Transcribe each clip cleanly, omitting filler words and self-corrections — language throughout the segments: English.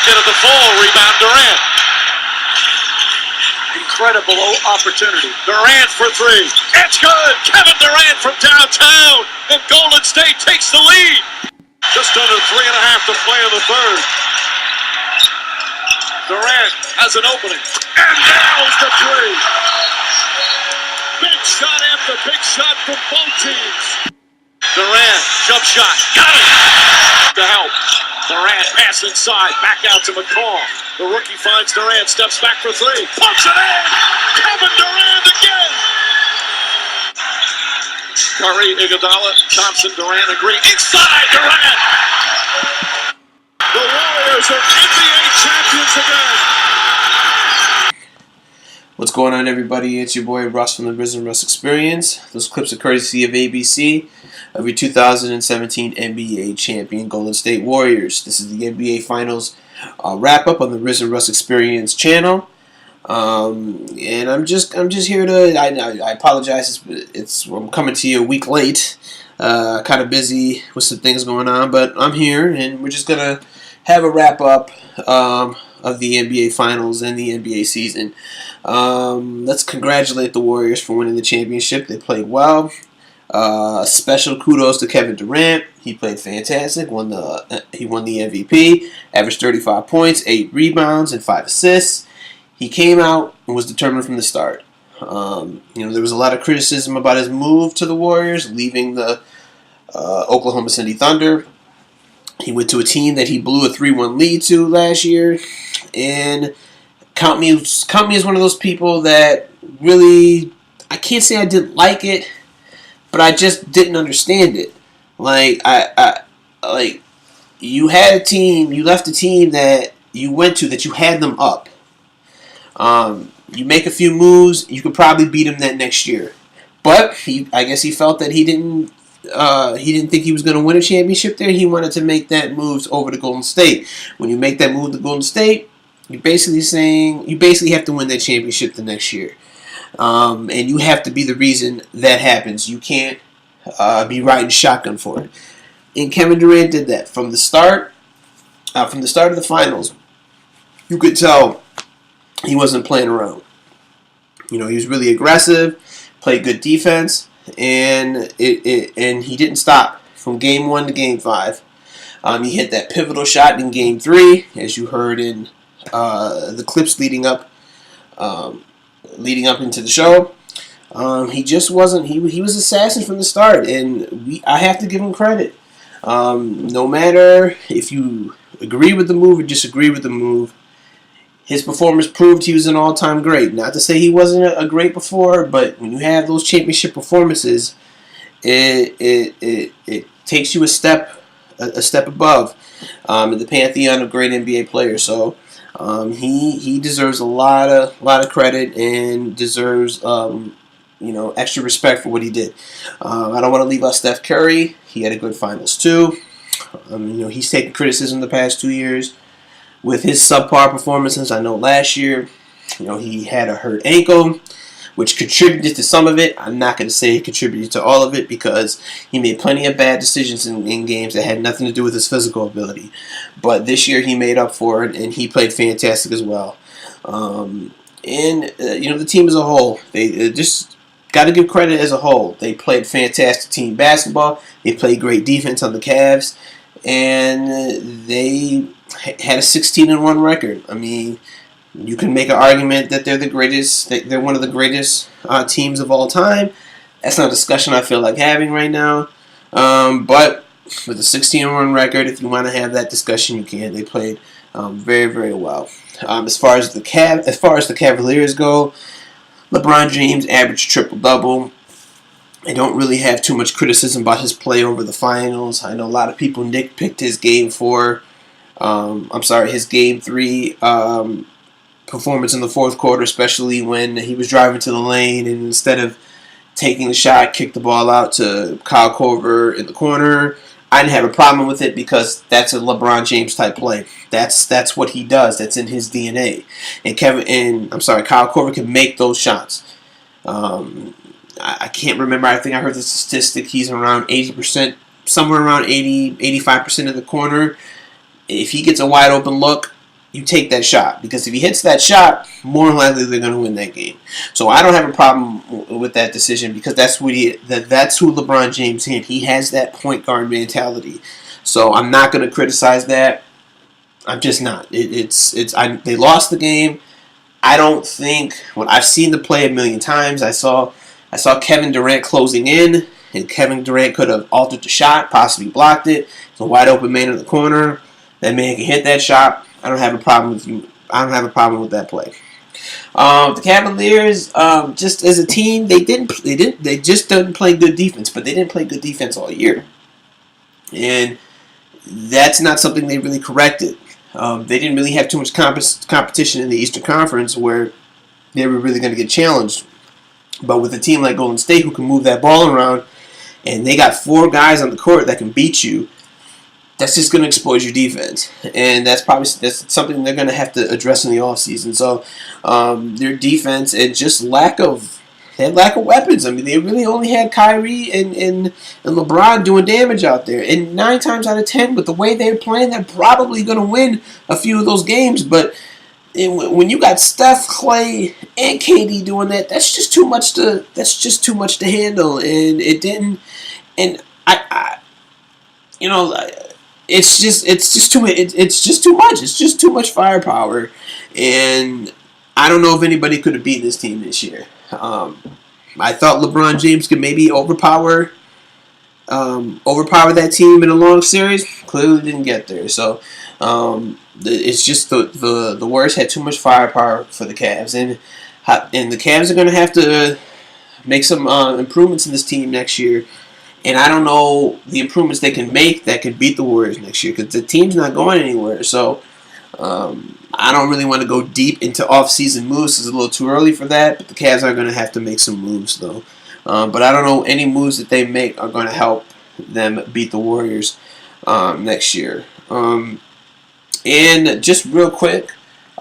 Get at the full rebound, Durant. Incredible opportunity. Durant for three. It's good. Kevin Durant from downtown, and Golden State takes the lead. Just under 3.5 to play in the third. Durant has an opening, and nails the three. Big shot after big shot from both teams. Durant, jump shot, got it! To help. Durant pass inside, back out to McCall. The rookie finds Durant, steps back for three, puts it in! Kevin Durant again! Curry, Iguodala, Thompson, Durant agree. Inside, Durant! The Warriors are NBA champions again! What's going on, everybody? It's your boy Russ from the Russ Experience. Those clips are courtesy of ABC of your 2017 NBA champion Golden State Warriors. This is the NBA Finals wrap-up on the Russ Experience channel. And I'm just here to. I apologize. I'm coming to you a week late. Kind of busy with some things going on, but I'm here, and we're just gonna have a wrap-up of the NBA Finals and the NBA season. Let's congratulate the Warriors for winning the championship. They played well. Special kudos to Kevin Durant. He played fantastic. He won the MVP. Averaged 35 points, 8 rebounds, and 5 assists. He came out and was determined from the start. There was a lot of criticism about his move to the Warriors, leaving the Oklahoma City Thunder. He went to a team that he blew a 3-1 lead to last year, and count me as one of those people that really, I can't say I didn't like it, but I just didn't understand it. You had a team, you left a team that you went to that you had them up. You make a few moves, you could probably beat him that next year, but I guess he felt that he didn't think he was going to win a championship there. He wanted to make that move over to Golden State. When you make that move to Golden State, you're basically saying you have to win that championship the next year. And you have to be the reason that happens. You can't be riding shotgun for it. And Kevin Durant did that from the start. From the start of the finals, you could tell he wasn't playing around. He was really aggressive, played good defense, and he didn't stop from Game 1 to Game 5. He hit that pivotal shot in Game 3, as you heard in the clips leading up into the show. He just wasn't. He was assassin from the start, and I have to give him credit. No matter if you agree with the move or disagree with the move, his performance proved he was an all-time great. Not to say he wasn't a great before, but when you have those championship performances, it takes you a step above in the pantheon of great NBA players. So he deserves a lot of credit and deserves extra respect for what he did. I don't want to leave out Steph Curry. He had a good finals too. He's taken criticism the past 2 years with his subpar performances. I know last year, he had a hurt ankle, which contributed to some of it. I'm not going to say he contributed to all of it because he made plenty of bad decisions in games that had nothing to do with his physical ability. But this year he made up for it, and he played fantastic as well. The team as a whole, they just got to give credit as a whole. They played fantastic team basketball. They played great defense on the Cavs, and they had a 16-1 record. I mean, you can make an argument that they're the greatest. They're one of the greatest teams of all time. That's not a discussion I feel like having right now. But with a 16-1 record, if you want to have that discussion, you can. They played very, very well. As far as the Cavaliers go, LeBron James averaged triple-double. I don't really have too much criticism about his play over the finals. I know a lot of people nitpicked his his Game 3 performance in the fourth quarter, especially when he was driving to the lane and instead of taking the shot, kicked the ball out to Kyle Korver in the corner. I didn't have a problem with it because that's a LeBron James type play. That's what he does. That's in his DNA. And Kyle Korver can make those shots. I can't remember. I think I heard the statistic. He's around 80%, somewhere around 85% of the corner. If he gets a wide open look, you take that shot, because if he hits that shot, more than likely they're going to win that game. So I don't have a problem with that decision, because that's who LeBron James is. He has that point guard mentality. So I'm not going to criticize that. I'm just not. They lost the game. I don't think, when I've seen the play a million times, I saw Kevin Durant closing in, and Kevin Durant could have altered the shot, possibly blocked it. It's a wide open man in the corner. That man can hit that shot. I don't have a problem with that play. The Cavaliers, just as a team, they just didn't play good defense, but they didn't play good defense all year, and that's not something they really corrected. They didn't really have too much competition in the Eastern Conference where they were really going to get challenged. But with a team like Golden State, who can move that ball around, and they got 4 guys on the court that can beat you, that's just going to expose your defense. And that's something they're going to have to address in the offseason. So their defense and just lack of weapons. I mean, they really only had Kyrie and LeBron doing damage out there. And 9 times out of 10, with the way they're playing, they're probably going to win a few of those games. But when you got Steph, Clay, and KD doing that, that's just too much to handle. And it didn't. And it's just too much. It's just too much firepower. And I don't know if anybody could have beaten this team this year. I thought LeBron James could maybe overpower that team in a long series. Clearly didn't get there. So it's just the Warriors had too much firepower for the Cavs, and the Cavs are going to have to make some improvements in this team next year. And I don't know the improvements they can make that could beat the Warriors next year, because the team's not going anywhere. So I don't really want to go deep into off-season moves. It's a little too early for that, but the Cavs are going to have to make some moves, though. But I don't know any moves that they make are going to help them beat the Warriors next year. And just real quick,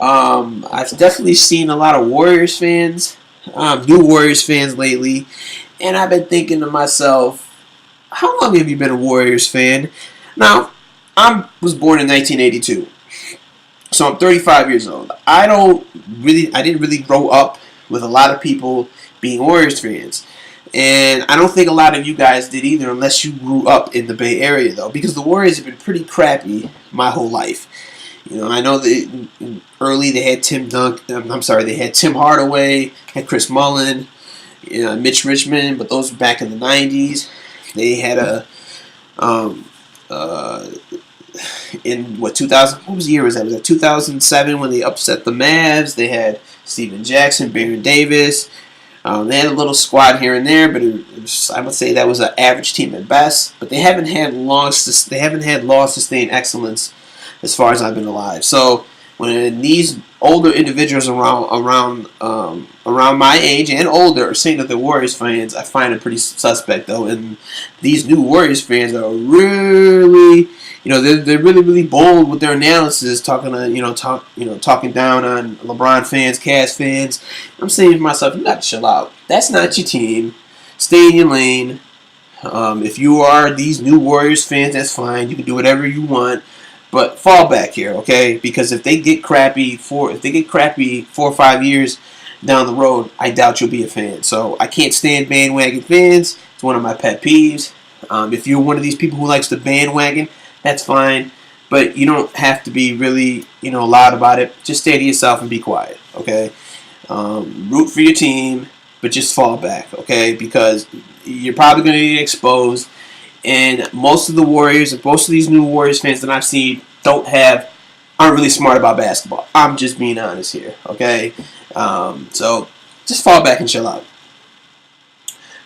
I've definitely seen a lot of Warriors fans, new Warriors fans lately, and I've been thinking to myself, how long have you been a Warriors fan? Now, I was born in 1982. So I'm 35 years old. I didn't really grow up with a lot of people being Warriors fans. And I don't think a lot of you guys did either, unless you grew up in the Bay Area, though, because the Warriors have been pretty crappy my whole life. I know that early they had they had Tim Hardaway, had Chris Mullin, Mitch Richmond, but those were back in the 90s. They had in 2000, what was the year was that? Was that 2007 when they upset the Mavs? They had Steven Jackson, Baron Davis. They had a little squad here and there, but I would say that was an average team at best. But they haven't had long sustained excellence as far as I've been alive. So when these older individuals around my age and older are saying that they're Warriors fans, I find it pretty suspect, though. And these new Warriors fans are really, they're really bold with their analysis, talking down on LeBron fans, Cavs fans. I'm saying to myself, you got to chill out. That's not your team. Stay in your lane. If you are these new Warriors fans, that's fine. You can do whatever you want. But fall back here, okay? Because if they get crappy 4 or 5 years down the road, I doubt you'll be a fan. So I can't stand bandwagon fans. It's one of my pet peeves. If you're one of these people who likes the bandwagon, that's fine. But you don't have to be really, loud about it. Just stay to yourself and be quiet, okay? Root for your team, but just fall back, okay? Because you're probably going to get exposed. And most of the Warriors, and most of these new Warriors fans that I've seen aren't really smart about basketball. I'm just being honest here, okay? So just fall back and chill out.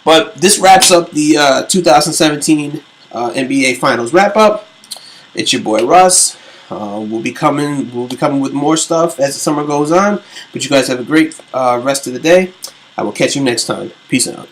But this wraps up the 2017 NBA Finals wrap up. It's your boy Russ. We'll be coming with more stuff as the summer goes on. But you guys have a great rest of the day. I will catch you next time. Peace out.